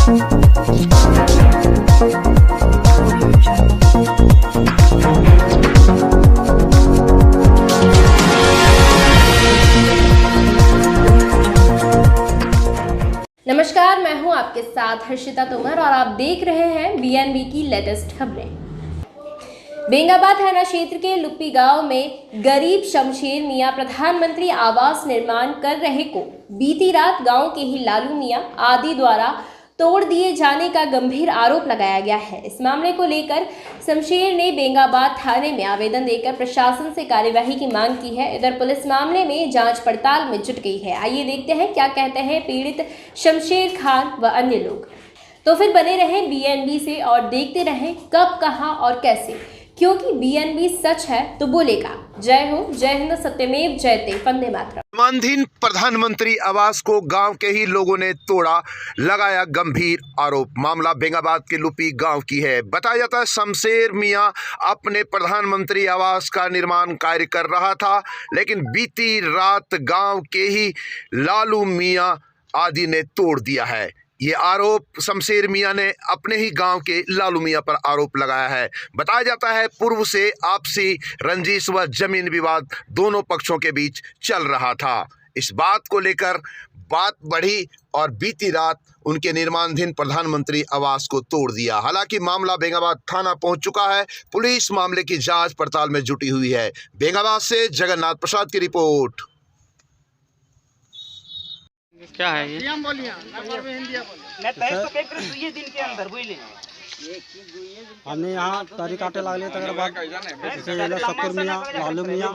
नमस्कार, मैं हूं आपके साथ हर्षिता तोमर और आप देख रहे हैं बीएनबी की लेटेस्ट खबरें। बेंगाबाद थाना क्षेत्र के लुप्पी गांव में गरीब शमशेर मियां प्रधानमंत्री आवास निर्माण कर रहे को बीती रात गांव के ही लालू मियां आदि द्वारा तोड़ दिए जाने का गंभीर आरोप लगाया गया है। इस मामले को लेकर शमशेर ने बेंगाबाद थाने में आवेदन देकर प्रशासन से कार्यवाही की मांग की है। इधर पुलिस मामले में जांच पड़ताल में जुट गई है। आइए देखते हैं क्या कहते हैं पीड़ित शमशेर खान व अन्य लोग। तो फिर बने रहें बीएनबी से और देखते रहें कब, कहां और कैसे, क्योंकि बीएनबी सच है तो बोलेगा। जय हो, जय हिंद, सत्यमेव जयते, वंदे मातरम। निर्माणाधीन प्रधानमंत्री आवास को गांव के ही लोगों ने तोड़ा, लगाया गंभीर आरोप। मामला बेंगाबाद के लुपी गांव की है। बताया जाता है शमशेर मियां अपने प्रधानमंत्री आवास का निर्माण कार्य कर रहा था, लेकिन बीती रात गांव के ही लालू मियां आदि ने तोड़ दिया है। ये आरोप शमशेर मियां ने अपने ही गांव के लालू मियां पर आरोप लगाया है। बताया जाता है पूर्व से आपसी रंजिश व जमीन विवाद दोनों पक्षों के बीच चल रहा था। इस बात को लेकर बात बढ़ी और बीती रात उनके निर्माणाधीन प्रधानमंत्री आवास को तोड़ दिया। हालांकि मामला बेंगाबाद थाना पहुंच चुका है। पुलिस मामले की जांच पड़ताल में जुटी हुई है। बेंगाबाद से जगन्नाथ प्रसाद की रिपोर्ट। क्या है ये? हमने यहाँ तारीख काटे लगले तकर बाद शक्कर मियाँ लालू मियाँ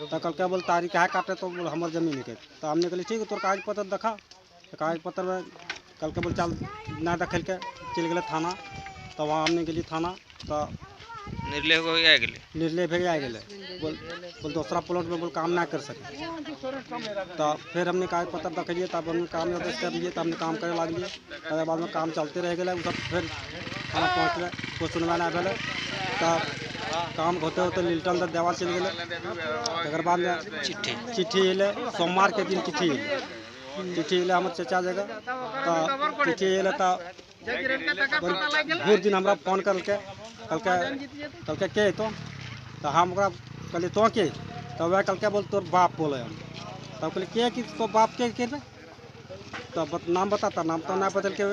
तो कल क्या बोल तारीख है काटे तो बोल हमारे जमीन के तो हमने कहली ठीक है तोर कागज पत्र देखा तो कागज पत्र में कल के बोल चल ना देखल के चल गए थाना तो वहाँ हमने गेली थाना तो निर्णय हो गया निर्णय भेज आ गए बोल दूसरा प्लॉट में बोल काम ना कर सके तो फिर हमने कागज पत्र देखलिए तब हमने काम आदेश कर लिए तब हमने काम करे लगे। तक बाद में काम चलते रह गए सब फिर थाना पहुँच गए कोई सुनवाई ना भेल तो काम होते होते लिल्टन तक देवाल चल गए। तकर बाद में चिट्ठी अल सोमवार के दिन चिट्ठी अल हमारे चचा जगह तो चिट्ठी अल तो भोर दिन हमारा फोन करके कल के तो हम कहलिए तो के तो वह कल के बोल तोर बाप बोले हम तब कहलिए के कि तो बाप के तो नाम बताता नाम तो ना बदल के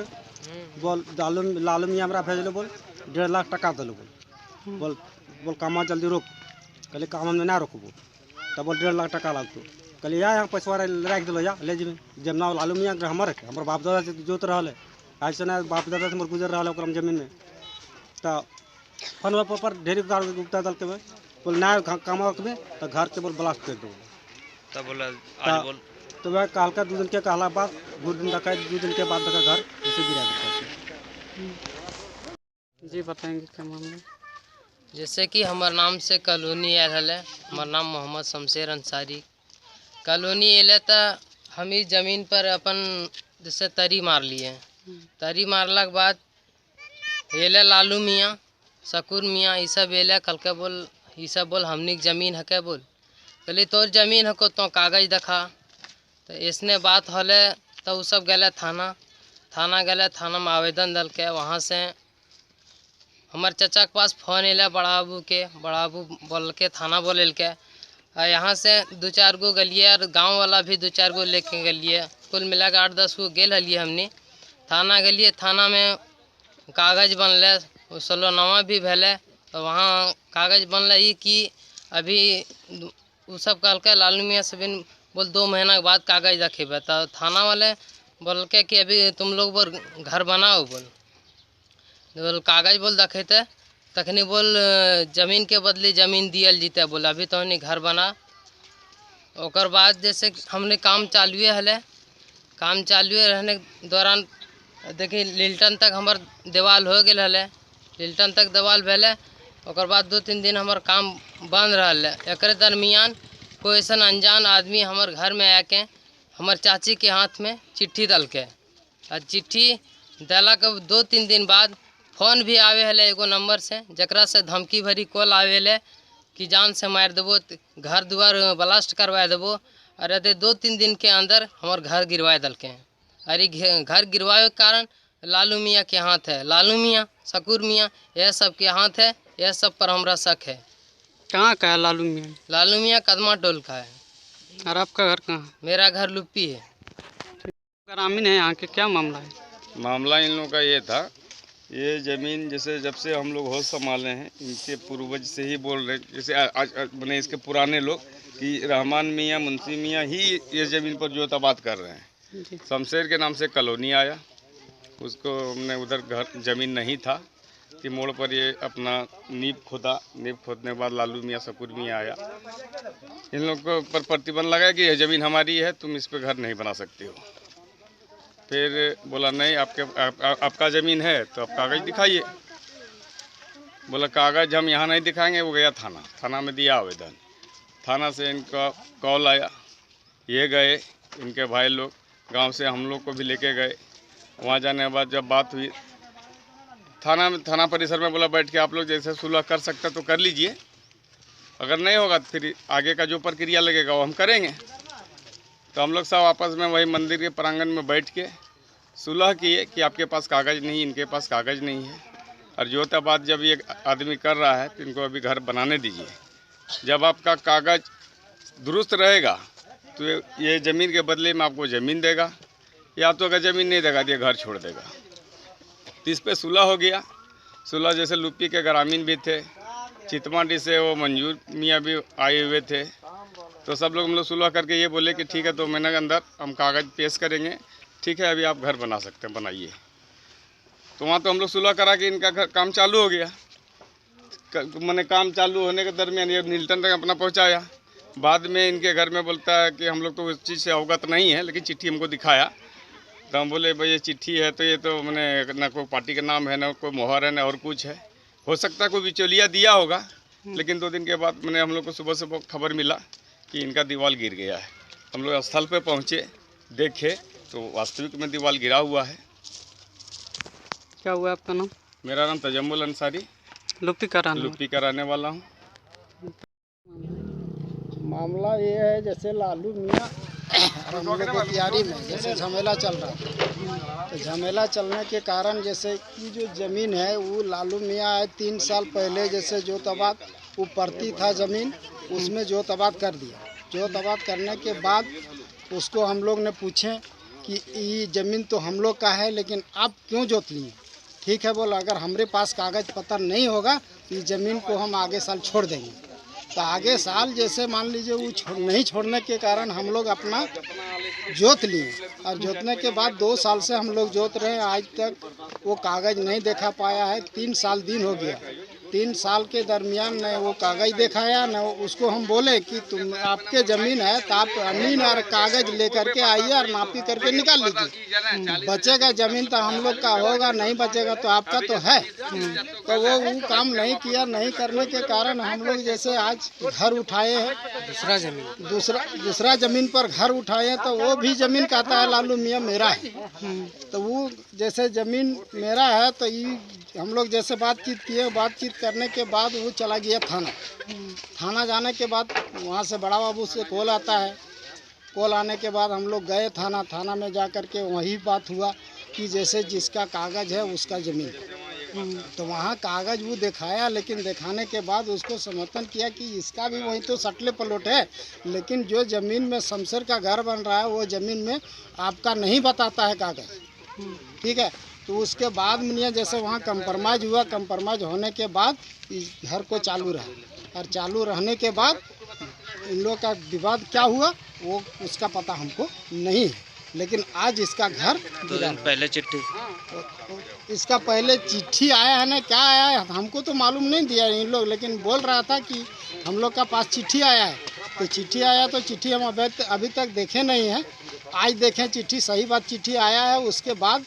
बोल लालू मियाँ हमारा भेजलो बोल 1.5 लाख टका दिलो बोल काम जल्दी रोक। कहलिए काम हमने ना रोकबो तब बोल 1.5 लाख टका लगतो। कहलिए यहाँ पैसा राख दिलो या ले जब ना लालू मियाँ हमारे बाप दादा से जोत रहा है ऐसे ना बाप दादा से गुजर रहा है जमीन में तो फोन पर ढेरी गुप्ता दल के बोल ना काम में तो घर के बोल ब्लास्ट कर दो तब बोला तो वह काल का 2 दिन के कहला बाद 2 दिन देखा 2 दिन के बाद देखा घर जैसे गिरा देता। जी बताएंगे क्या मामला? जैसे कि हमारे नाम से कॉलोनी आयल है। हमारा नाम मोहम्मद शमशेर अंसारी। कॉलोनी अल तो हम इस जमीन पर अपन जैसे तरी मार लिए। तरी मारला के बाद एले लालू मियाँ शकूर मियाँ ये सब एले कल के बोल ये सब बोल हमनी जमीन है क्या बोल। कहली तोर जमीन है को तो कागज देखा तो इसने बात होले तो वो सब गए थाना गए थाना में आवेदन दल के वहाँ से हमारे चचा के पास फोन अल बड़ा बाबू बोल के थाना बोल के यहाँ से 2-4 गो गलिए और गाँव वाला भी 2-4 गो लेके गलिए कुल मिला के 8-10 गो गेल हलिए। हमने थाना गलिए थाना में कागज बनल 16 भी भेले तो वहाँ कागज बनल कि अभी वो सब कल के लालू मियाँ से बिन बोल 2 महीना के बाद कागज देखेबे तो थाना वाले बोल के कि अभी तुम लोग बोल घर बनाओ बोल कागज बोल देखेते तखनी बोल जमीन के बदले जमीन दियल जीते बोल अभी तो नहीं घर बना। ओकर बाद जैसे हमने काम चालुए हले काम चालुए रहने के दौरान देखिए लिल्टन तक हमार देवाल हो गए हले लिल्टन तक देवाल भेले। ओकर बाद 2-3 दिन हमार काम बंद रहल। एक दरमियान कोई ऐसा अनजान आदमी हमार घर में आके हमार चाची के हाथ में चिट्ठी दल के और चिट्ठी दिला के 2-3 दिन बाद फोन भी आवे हले एगो नंबर से जकरा से धमकी भरी कॉल आवे हले कि जान से मार देबो घर दुआर ब्लास्ट करवा देबो। और यदि 2-3 दिन के अंदर हमार घर गिरवा दल के। अरे घर गिरवाए के कारण लालू मियाँ के हाथ है। लालू मियाँ, शकूर मियाँ, यह सब के हाथ है। यह सब पर हमरा शक है। कहाँ का है लालू मियाँ? लालू मियाँ कदमा टोल का है। और आपका घर कहाँ है? मेरा घर लुप्पी है। ग्रामीण है यहाँ के, क्या मामला है? मामला इन लोगों का ये था, ये ज़मीन जैसे जब से हम लोग होश संभाले हैं, इनके पूर्वज से ही बोल रहे, जैसे मैंने इसके पुराने लोग कि रहमान मियाँ, मुंशी मियाँ ही ये ज़मीन पर जोताबाद कर रहे हैं। शमशेर के नाम से कॉलोनी आया, उसको हमने उधर घर ज़मीन नहीं था कि मोड़ पर ये अपना नींव खोदा। नींव खोदने के बाद लालू मियाँ, शकूर मियाँ आया, इन लोग को पर प्रतिबंध लगाया कि यह ज़मीन हमारी है, तुम इस पर घर नहीं बना सकते हो। फिर बोला नहीं, आपका ज़मीन है तो आप कागज़ दिखाइए। बोला कागज़ हम यहाँ नहीं दिखाएंगे। वो गया थाना में दिया आवेदन। थाना से इनका कॉल आया, ये गए, इनके भाई लोग गांव से हम लोग को भी लेके गए। वहाँ जाने के बाद जब बात हुई थाना परिसर में, बोला बैठ के आप लोग जैसे सुलह कर सकते तो कर लीजिए, अगर नहीं होगा तो फिर आगे का जो प्रक्रिया लगेगा वो हम करेंगे। तो हम लोग सब आपस में वही मंदिर के प्रांगण में बैठ के सुलह किए कि आपके पास कागज़ नहीं, इनके पास कागज़ नहीं है, और जोताबाद जब ये आदमी कर रहा है तो इनको अभी घर बनाने दीजिए। जब आपका कागज़ दुरुस्त रहेगा तो ये ज़मीन के बदले में आपको ज़मीन देगा, या तो अगर ज़मीन नहीं देगा तो ये घर छोड़ देगा। तो इस पर सुलह हो गया। सुलह जैसे लुप्पी के ग्रामीण भी थे, चितमाडी से वो मंजूर मियाँ भी आए हुए थे, तो सब लोग हम लोग सुलह करके ये बोले कि ठीक है 2 महीने के अंदर हम कागज़ पेश करेंगे, ठीक है अभी आप घर बना सकते हैं, बनाइए। तो वहाँ तो हम लोग सुलह करा के इनका काम चालू हो गया। मैंने काम चालू होने के दरमियान ये नीलटन तक अपना पहुँचाया। बाद में इनके घर में बोलता है कि हम लोग तो उस चीज़ से अवगत नहीं है, लेकिन चिट्ठी हमको दिखाया। तो हम बोले भाई ये चिट्ठी है तो ये तो मैंने ना कोई पार्टी का नाम है, ना कोई मोहर है, ना और कुछ है। हो सकता है कोई बिचौलिया दिया होगा, लेकिन 2 दिन के बाद मैंने हम लोग को सुबह खबर मिला कि इनका दीवार गिर गया है। हम लोग स्थल पे पहुँचे, देखे तो वास्तविक में दीवार गिरा हुआ है। क्या हुआ आपका नाम? मेरा नाम तजम्मुल अंसारी, लुप्पी लुप्पी का रहने वाला हूँ। मामला ये है, जैसे लालू मियाँ हम लोग की तैयारी में जैसे झमेला चल रहा था, तो झमेला चलने के कारण जैसे कि जो ज़मीन है वो लालू मियाँ है 3 साल पहले जैसे जोताबाद वो पड़ती था ज़मीन, उसमें जोताबाद कर दिया। जोताबाद करने के बाद उसको हम लोग ने पूछे कि ये ज़मीन तो हम लोग का है, लेकिन आप क्यों जोत लिए? ठीक है बोला, अगर हमारे पास कागज़ पत्र नहीं होगा तो ये ज़मीन को हम आगे साल छोड़ देंगे। तो आगे साल जैसे मान लीजिए वो नहीं छोड़ने के कारण हम लोग अपना जोत लिए, और जोतने के बाद 2 साल से हम लोग जोत रहे हैं, आज तक वो कागज़ नहीं देखा पाया है। 3 साल दिन हो गया। 3 साल के दरमियान न वो कागज़ दिखाया, न उसको हम बोले कि तुम आपके ज़मीन है तो आप अमीन और कागज़ लेकर के आइए और नापी करके निकाल लीजिए। बचेगा ज़मीन तो हम लोग का होगा, नहीं बचेगा तो आपका तो है। तो वो काम नहीं किया। नहीं करने के कारण हम लोग जैसे आज घर उठाए हैं, दूसरा ज़मीन पर घर उठाए, तो वो भी ज़मीन कहता है लालू मियाँ मेरा है। तो वो जैसे ज़मीन मेरा है तो ये हम लोग जैसे बातचीत किए, बातचीत करने के बाद वो चला गया थाना जाने के बाद वहाँ से बड़ा बाबू से कॉल आता है। कॉल आने के बाद हम लोग गए थाना में जा कर के वही बात हुआ कि जैसे जिसका कागज़ है उसका ज़मीन। तो वहाँ कागज़ वो दिखाया, लेकिन दिखाने के बाद उसको समर्थन किया कि इसका भी वही तो सटले पलोट है, लेकिन जो ज़मीन में शमशेर का घर बन रहा है वो ज़मीन में आपका नहीं बताता है कागज़। ठीक है, तो उसके बाद में जैसे वहाँ कंप्रोमाइज़ हुआ। कंप्रोमाइज़ होने के बाद इस घर को चालू रहा, और चालू रहने के बाद इन लोग का विवाद क्या हुआ वो उसका पता हमको नहीं है, लेकिन आज इसका घर पहले चिट्ठी इसका पहले चिट्ठी आया है ना, क्या आया है हमको तो मालूम नहीं दिया इन लोग, लेकिन बोल रहा था कि हम लोग का पास चिट्ठी आया है। तो चिट्ठी आया तो चिट्ठी हम अभी तक देखे नहीं है, आज देखें चिट्ठी। सही बात चिट्ठी आया है, उसके बाद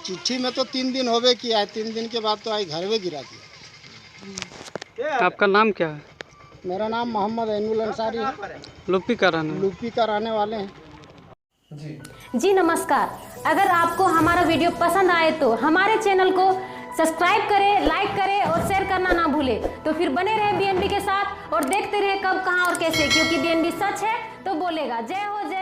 चिट्ठी में तो 3 दिन होवे किया है, 3 दिन के बाद तो आज घर में गिरा दिया। आपका नाम क्या है? मेरा नाम मोहम्मद ऐनुल अंसारी है, लुप्पी का रहने वाले हैं। जी नमस्कार। अगर आपको हमारा वीडियो पसंद आए तो हमारे चैनल को सब्सक्राइब करें, लाइक करें और शेयर करना ना भूलें। तो फिर बने रहे बीएनबी के साथ और देखते रहे कब, कहां और कैसे, क्योंकि बीएनबी सच है तो बोलेगा। जय हो, जय